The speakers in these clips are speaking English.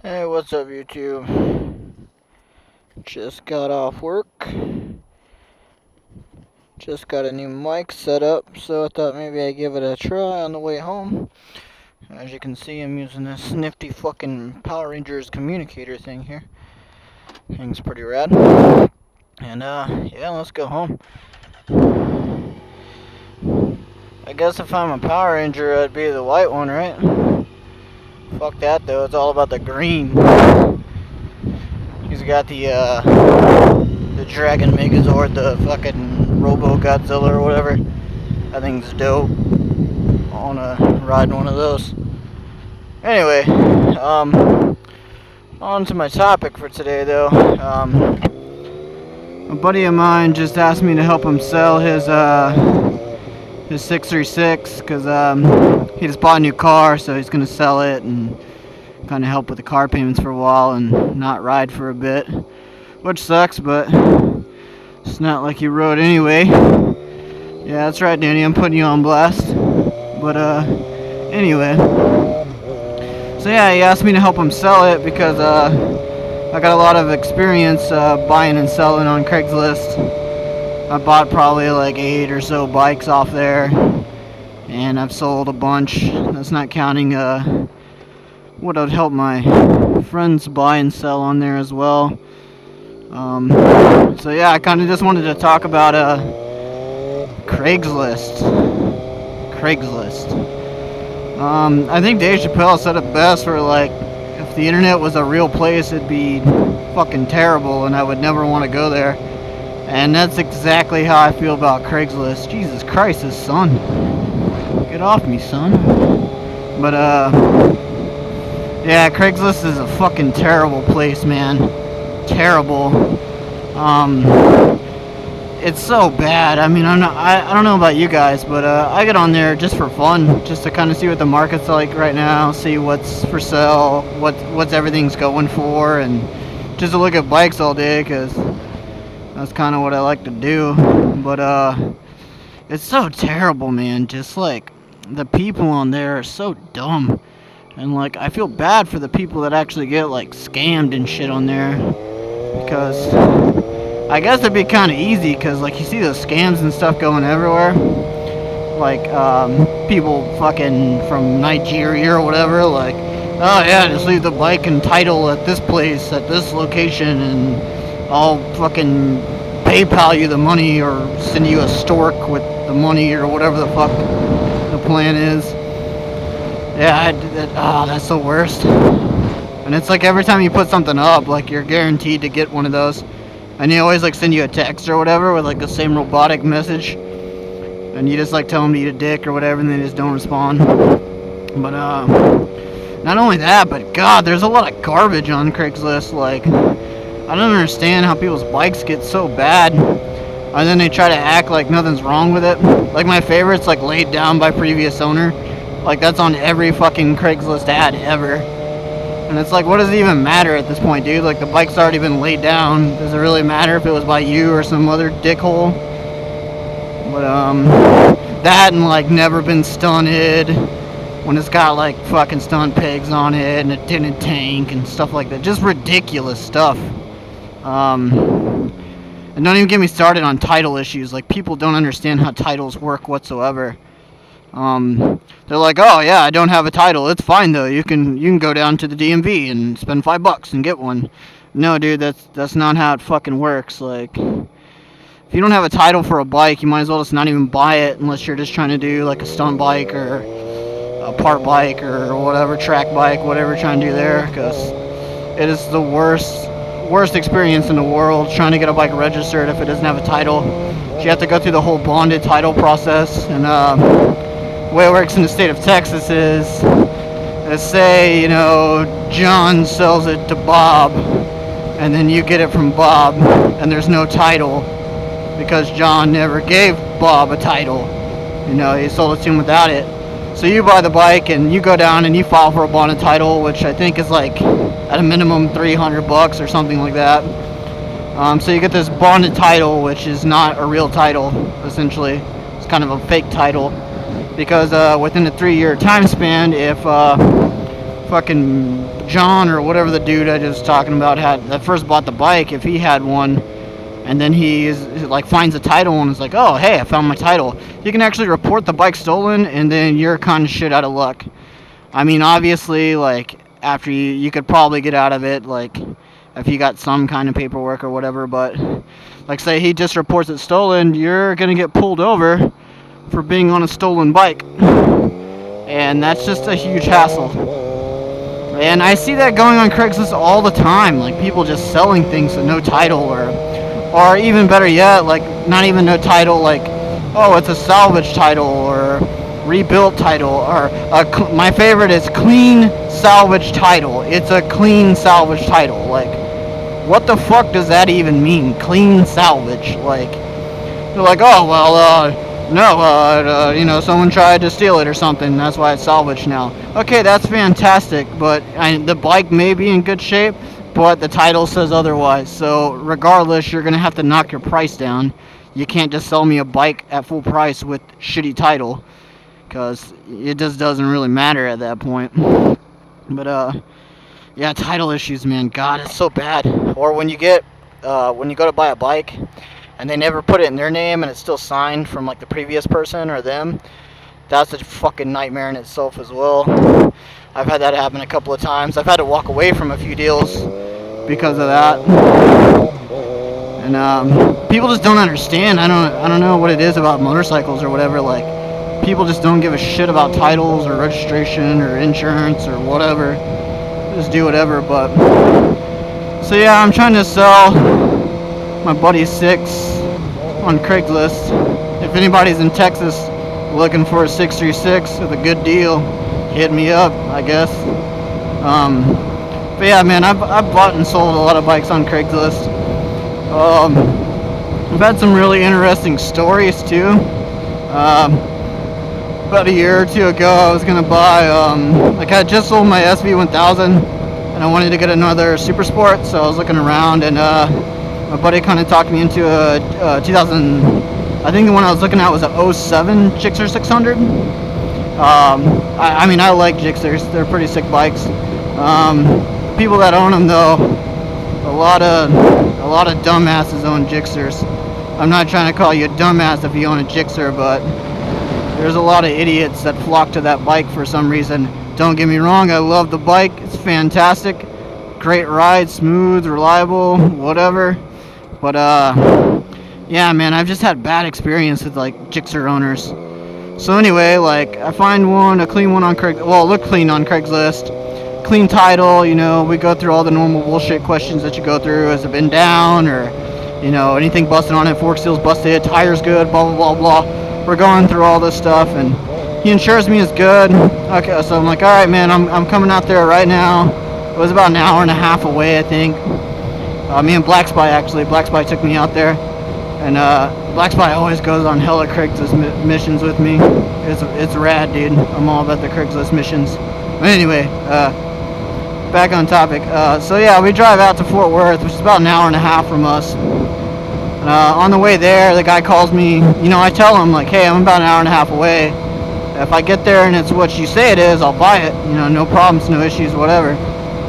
Hey, what's up, YouTube? Just got off work. Just got a new mic set up, so I thought maybe I'd give it a try on the way home. As you can see, I'm using this nifty fucking Power Rangers communicator thing here. Thing's pretty rad. And, yeah, let's go home. I guess if I'm a Power Ranger, I'd be the white one, right? Fuck that, though. It's all about the green. He's got the Dragon Megazord, the fucking Robo Godzilla or whatever. That thing's dope. I wanna ride one of those. Anyway, on to my topic for today, though. A buddy of mine just asked me to help him sell his 636 because he just bought a new car, so he's gonna sell it and kind of help with the car payments for a while and not ride for a bit, which sucks, but it's not like he rode anyway. Yeah, that's right, Danny, I'm putting you on blast. But anyway, so yeah, he asked me to help him sell it because I got a lot of experience buying and selling on Craigslist. I bought probably like 8 or so bikes off there, and I've sold a bunch. That's not counting what I'd help my friends buy and sell on there as well. So yeah, I kind of just wanted to talk about Craigslist. I think Dave Chappelle said it best, for like, if the internet was a real place, it'd be fucking terrible and I would never want to go there. And that's exactly how I feel about Craigslist. Jesus Christ, his son. Get off me, son. But yeah, Craigslist is a fucking terrible place, man. Terrible. It's so bad. I mean, I don't know about you guys, but I get on there just for fun, just to kind of see what the market's like right now, see what's for sale, what's everything's going for, and just to look at bikes all day, because that's kind of what I like to do. But it's so terrible, man. Just like the people on there are so dumb. And like, I feel bad for the people that actually get like scammed and shit on there, because I guess it'd be kind of easy, because like you see those scams and stuff going everywhere, like people fucking from Nigeria or whatever, like, oh yeah, just leave the bike and title at this place at this location and I'll fucking PayPal you the money or send you a stork with the money or whatever the fuck the plan is. Yeah, that's the worst. And it's like every time you put something up, like you're guaranteed to get one of those. And they always like send you a text or whatever with like the same robotic message. And you just like tell them to eat a dick or whatever, and they just don't respond. But not only that, but God, there's a lot of garbage on Craigslist. Like, I don't understand how people's bikes get so bad, and then they try to act like nothing's wrong with it. Like my favorite's like laid down by previous owner. Like that's on every fucking Craigslist ad ever. And it's like, what does it even matter at this point, dude? Like the bike's already been laid down. Does it really matter if it was by you or some other dickhole? But that and like never been stunted, when it's got like fucking stunt pegs on it and a tinted tank and stuff like that. Just ridiculous stuff. And don't even get me started on title issues. Like, people don't understand how titles work whatsoever. They're like, oh yeah, I don't have a title. It's fine though. You can go down to the DMV and spend $5 and get one. No, dude, that's not how it fucking works. Like, if you don't have a title for a bike, you might as well just not even buy it, unless you're just trying to do like a stunt bike or a part bike or whatever, track bike, whatever you're trying to do there, because it is the worst experience in the world trying to get a bike registered if it doesn't have a title. So you have to go through the whole bonded title process. And the way it works in the state of Texas is, let's say, you know, John sells it to Bob, and then you get it from Bob, and there's no title because John never gave Bob a title. You know, he sold it to him without it. So you buy the bike and you go down and you file for a bonded title, which I think is like at a minimum $300 or something like that. So you get this bonded title, which is not a real title, essentially. It's kind of a fake title, because within a 3-year time span, if fucking John or whatever the dude I was talking about that first bought the bike, if he had one, and then he like finds a title and is like, oh hey, I found my title, you can actually report the bike stolen, and then you're kind of shit out of luck. I mean, obviously, like, after you could probably get out of it, like, if you got some kind of paperwork or whatever, but, like, say he just reports it stolen, you're gonna get pulled over for being on a stolen bike, and that's just a huge hassle. And I see that going on Craigslist all the time, like, people just selling things with no title, or even better yet, like, not even no title, like, oh, it's a salvage title, or rebuilt title, or my favorite is clean salvage title. It's a clean salvage title. Like, what the fuck does that even mean? Clean salvage. Like, they're like, oh well, no, you know, someone tried to steal it or something, that's why it's salvage now. Okay, that's fantastic, but the bike may be in good shape, but the title says otherwise. So regardless, you're gonna have to knock your price down. You can't just sell me a bike at full price with shitty title, because it just doesn't really matter at that point. But yeah, title issues, man, god, it's so bad. Or when you go to buy a bike and they never put it in their name and it's still signed from like the previous person or them, that's a fucking nightmare in itself as well. I've had that happen a couple of times. I've had to walk away from a few deals because of that. And people just don't understand. I don't know what it is about motorcycles or whatever, like, people just don't give a shit about titles or registration or insurance or whatever. Just do whatever. But so yeah, I'm trying to sell my buddy 6 on Craigslist. If anybody's in Texas looking for a 636 with a good deal, hit me up, I guess. But yeah, man, I've bought and sold a lot of bikes on Craigslist. I've had some really interesting stories too. About a year or two ago, I was gonna buy, like, I just sold my SV1000 and I wanted to get another Super Sport, so I was looking around, and my buddy kind of talked me into a 2000, I think the one I was looking at was a 07 GSXR 600. I mean, I like GSXRs, they're pretty sick bikes. People that own them though, a lot of dumbasses own GSXRs. I'm not trying to call you a dumbass if you own a GSXR, but there's a lot of idiots that flock to that bike for some reason. Don't get me wrong, I love the bike, it's fantastic, great ride, smooth, reliable, whatever. But yeah, man, I've just had bad experience with like GSXR owners. So anyway, like, I find one, a clean one on Craigslist. Well, it looked clean on Craigslist. Clean title, you know, we go through all the normal bullshit questions that you go through. Has it been down, or, you know, anything busted on it, fork seals busted, tires good, blah, blah, blah, blah. We're going through all this stuff, and he insures me as good. Okay, so I'm like, alright, man, I'm coming out there right now. It was about an hour and a half away, I think. Me and Black Spy, actually. Black Spy took me out there. And Black Spy always goes on hella Craigslist missions with me. It's rad, dude. I'm all about the Craigslist missions. But anyway, back on topic. So yeah, we drive out to Fort Worth, which is about an hour and a half from us. On the way there, the guy calls me. You know, I tell him, like, hey, I'm about an hour and a half away. If I get there and it's what you say it is, I'll buy it. You know, no problems, no issues, whatever.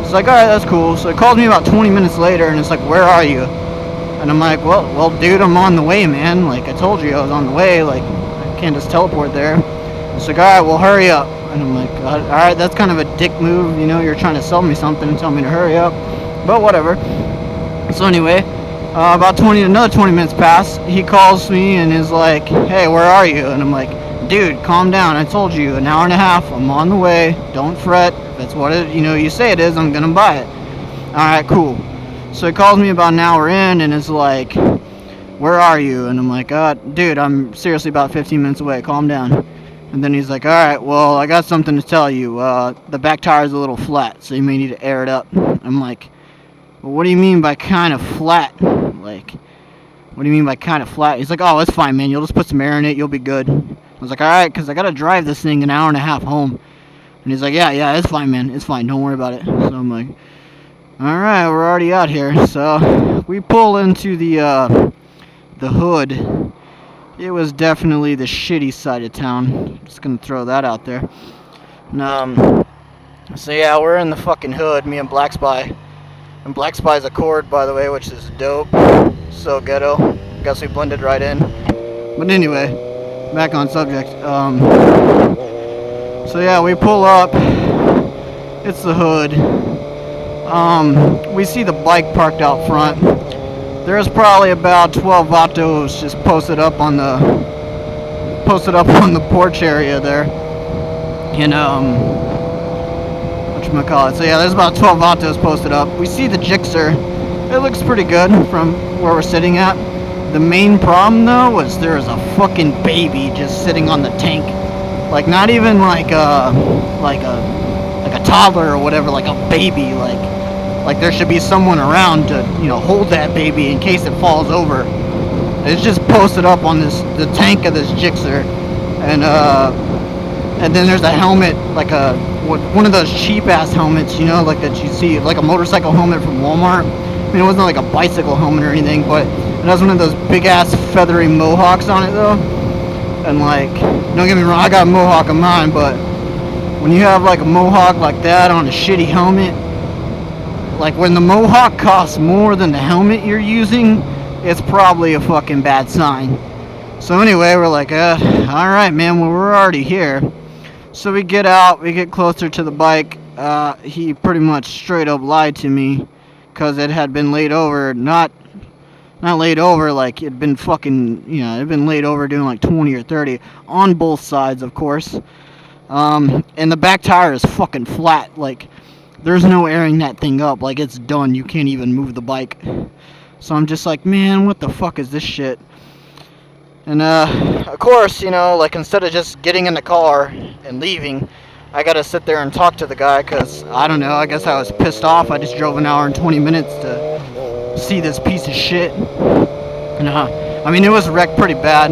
It's like, alright, that's cool. So he calls me about 20 minutes later, and it's like, where are you? And I'm like, well, dude, I'm on the way, man. Like, I told you I was on the way. Like, I can't just teleport there. It's like, alright, well, hurry up. And I'm like, alright, that's kind of a dick move. You know, you're trying to sell me something and tell me to hurry up. But whatever. So anyway, about another 20 minutes pass. He calls me and is like, hey, where are you? And I'm like, dude, calm down. I told you, an hour and a half. I'm on the way. Don't fret. If it's what it, you know, you say it is, I'm gonna buy it. Alright, cool. So he calls me about an hour in and is like, where are you? And I'm like, dude, I'm seriously about 15 minutes away. Calm down. And then he's like, alright, well, I got something to tell you. The back tire is a little flat, so you may need to air it up. I'm like, well, what do you mean by kind of flat? Like, what do you mean by kind of flat? He's like, oh, it's fine, man. You'll just put some air in it. You'll be good. I was like, alright, because I got to drive this thing an hour and a half home. And he's like, yeah, it's fine, man. It's fine. Don't worry about it. So I'm like, alright, we're already out here. So we pull into the hood. It was definitely the shitty side of town. Just gonna throw that out there. And, So yeah, we're in the fucking hood, me and Black Spy. And Black Spy's Accord, by the way, which is dope. So ghetto. Guess we blended right in. But anyway, back on subject. So yeah, we pull up. It's the hood. We see the bike parked out front. There's probably about 12 vatos just posted up on the porch area there. And whatchamacallit. So yeah, there's about 12 vatos posted up. We see the GSXR. It looks pretty good from where we're sitting at. The main problem though was there's a fucking baby just sitting on the tank. Like not even like a toddler or whatever, like a baby, like there should be someone around to, you know, hold that baby in case it falls over. It's just posted up on the tank of this GSXR, and then there's a helmet, like one of those cheap ass helmets, you know, like that you see, like a motorcycle helmet from Walmart. I mean, it wasn't like a bicycle helmet or anything, but it has one of those big ass feathery mohawks on it though. And like, don't get me wrong, I got a mohawk on mine, but when you have like a mohawk like that on a shitty helmet, like when the mohawk costs more than the helmet you're using, it's probably a fucking bad sign. So anyway, we're like, alright man, well we're already here. So we get out, we get closer to the bike. He pretty much straight up lied to me, because it had been laid over, not laid over, like it'd been fucking, you know, it'd been laid over doing like 20 or 30 on both sides, of course. And the back tire is fucking flat, like there's no airing that thing up, like it's done, you can't even move the bike. So I'm just like, man, what the fuck is this shit? And of course, you know, like instead of just getting in the car and leaving, I gotta sit there and talk to the guy, because I don't know, I guess I was pissed off. I just drove an hour and 20 minutes to see this piece of shit. And I mean, it was wrecked pretty bad.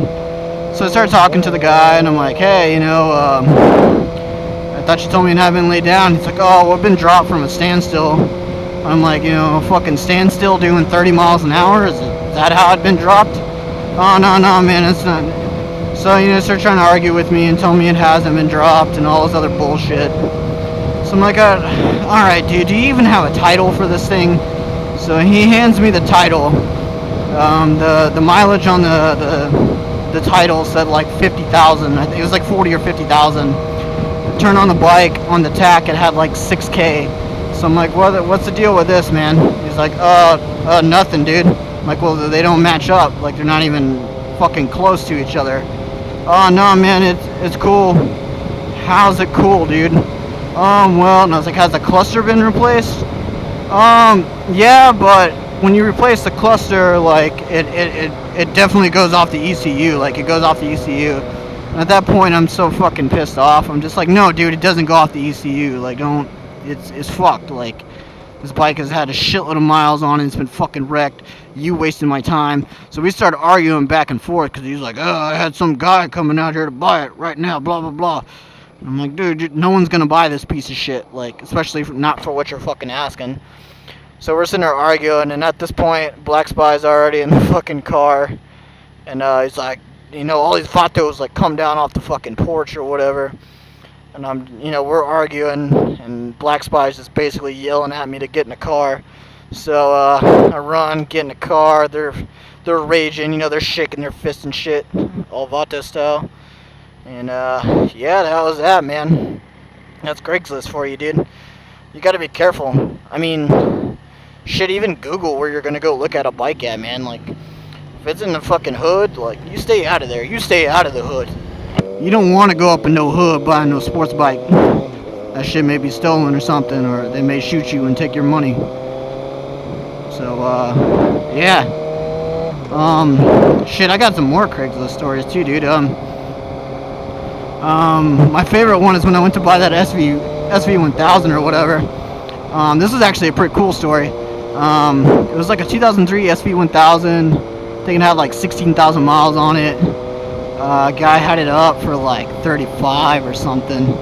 So I started talking to the guy, and I'm like, hey, you know, I thought you told me it hadn't been laid down. He's like, oh, well, I've been dropped from a standstill. I'm like, you know, fucking standstill doing 30 miles an hour? Is that how I'd been dropped? Oh, no, man, it's not. So, you know, start trying to argue with me and tell me it hasn't been dropped and all this other bullshit. So I'm like, alright, dude, do you even have a title for this thing? So he hands me the title. The mileage on the title said like 50,000. I think it was like 40 or 50,000. Turn on the bike, on the tack, it had like 6K. So I'm like, what's the deal with this, man? He's like, nothing, dude. I'm like, well, they don't match up. Like, they're not even fucking close to each other. Oh, no, man, it's cool. How's it cool, dude? Well, and I was like, has the cluster been replaced? Yeah, but when you replace the cluster, like, it definitely goes off the ECU. Like, it goes off the ECU. And at that point, I'm so fucking pissed off. I'm just like, no, dude, it doesn't go off the ECU. Like, don't, it's fucked. Like, this bike has had a shitload of miles on it. It's been fucking wrecked. You wasted my time. So we started arguing back and forth, because he's like, oh, I had some guy coming out here to buy it right now, blah, blah, blah. And I'm like, dude, no one's gonna buy this piece of shit. Like, especially not for what you're fucking asking. So we're sitting there arguing, and at this point, Black Spy's already in the fucking car. And he's like, you know, all these vatos like come down off the fucking porch or whatever. And we're arguing, and Black Spy's just basically yelling at me to get in the car. So I run, get in the car. They're raging, you know, they're shaking their fists and shit, all Vato style. And yeah, that was that, man. That's Craigslist for you, dude. You gotta be careful. I mean, shit, even Google where you're gonna go look at a bike at, man. Like, if it's in the fucking hood, like, you stay out of there. You stay out of the hood. You don't want to go up in no hood buying no sports bike. That shit may be stolen or something, or they may shoot you and take your money. So, yeah. Shit, I got some more Craigslist stories too, dude. My favorite one is when I went to buy that SV1000 or whatever. This was actually a pretty cool story. It was like a 2003 SV1000. I think it had like 16,000 miles on it. Guy had it up for like 35 or something.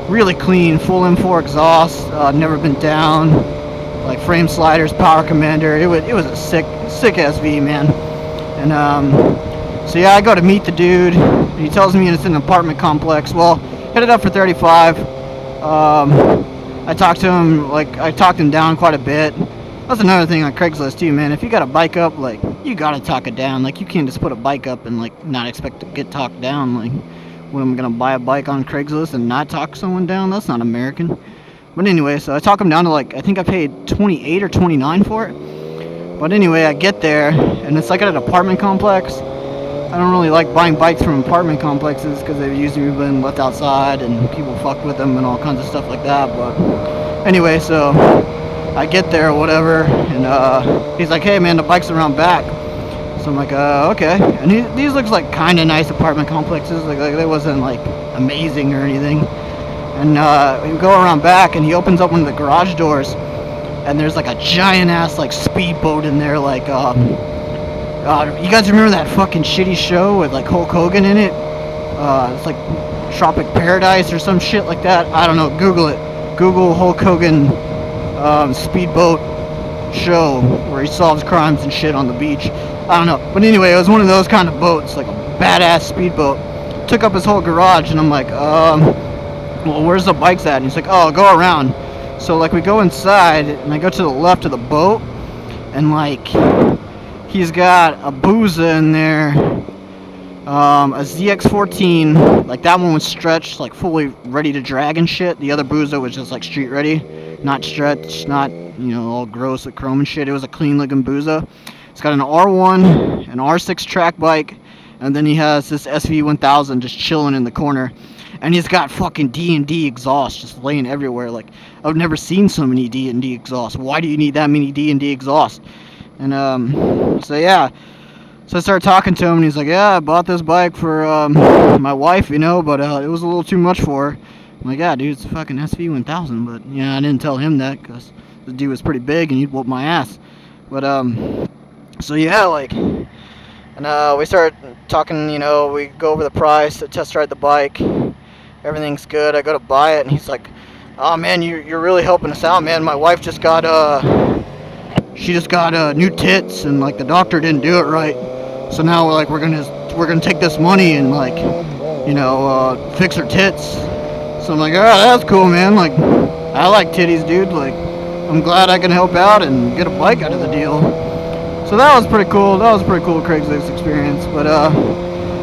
Really clean, full M4 exhaust, never been down. Like frame sliders, power commander. It was a sick SV, man. And so yeah, I go to meet the dude. He tells me it's in an apartment complex. Well, hit it up for 35. I talked to him, like, I talked him down quite a bit. That's another thing on Craigslist too, man. If you got a bike up, like, you gotta talk it down. Like, you can't just put a bike up and, like, not expect to get talked down. Like, when I'm gonna buy a bike on Craigslist and not talk someone down, that's not American. But anyway, so I talk him down to, like, I think I paid 28 or 29 for it. But anyway, I get there, and it's like at an apartment complex. I don't really like buying bikes from apartment complexes because they've usually been left outside and people fuck with them and all kinds of stuff like that. But anyway, so I get there or whatever, and he's like, hey man, the bike's around back. So I'm like, okay. And these looks like kind of nice apartment complexes, like they wasn't like amazing or anything. And we go around back, and he opens up one of the garage doors, and there's like a giant ass like speedboat in there, like you guys remember that fucking shitty show with like Hulk Hogan in it? It's like Tropic Paradise or some shit like that. I don't know. Google it. Google Hulk Hogan speedboat show where he solves crimes and shit on the beach. I don't know. But anyway, it was one of those kind of boats, like a badass speedboat. Took up his whole garage, and I'm like, well, where's the bikes at? And he's like, oh, go around. So like we go inside, and I go to the left of the boat, and like he's got a Booza in there, a ZX14, like that one was stretched, like fully ready to drag and shit. The other Booza was just like street ready, not stretched, not, you know, all gross with chrome and shit. It was a clean looking Booza. It's got an R1, an R6 track bike, and then he has this SV1000 just chilling in the corner. And he's got fucking D&D exhaust just laying everywhere. Like, I've never seen so many D&D exhausts. Why do you need that many D&D exhausts? And so yeah, so I started talking to him, and he's like, yeah, I bought this bike for my wife, you know, but it was a little too much for her. I'm like, yeah, dude, it's a fucking SV1000. But yeah, I didn't tell him that because the dude was pretty big and he'd whoop my ass. But so yeah, like, and we started talking, you know, we go over the price to test ride the bike. Everything's good. I go to buy it, and he's like, oh man, you're really helping us out, man. My wife just got she just got new tits, and like the doctor didn't do it right. So now we're gonna take this money and, like, you know, fix her tits. So I'm like, oh, that's cool, man. Like, I like titties, dude. Like, I'm glad I can help out and get a bike out of the deal. So that was pretty cool. That was a pretty cool Craigslist experience. But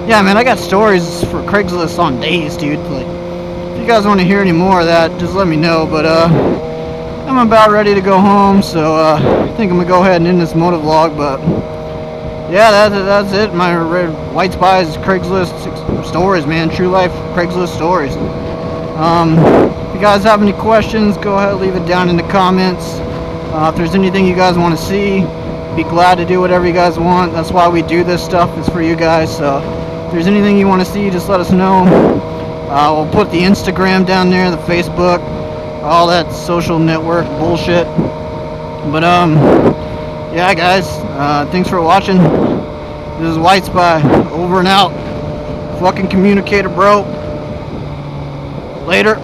yeah, man, I got stories for Craigslist on days, dude. Like, if you guys want to hear any more of that, just let me know. But I'm about ready to go home, so I think I'm gonna go ahead and end this motovlog. But yeah, that's it. My White Spies Craigslist stories, man. True life Craigslist stories. If you guys have any questions, go ahead, leave it down in the comments. If there's anything you guys want to see, be glad to do whatever you guys want. That's why we do this stuff. It's for you guys. So if there's anything you want to see, just let us know. We'll put the Instagram down there, the Facebook, all that social network bullshit. But yeah, guys, thanks for watching. This is White Spy, over and out. Fucking communicator, bro. Later.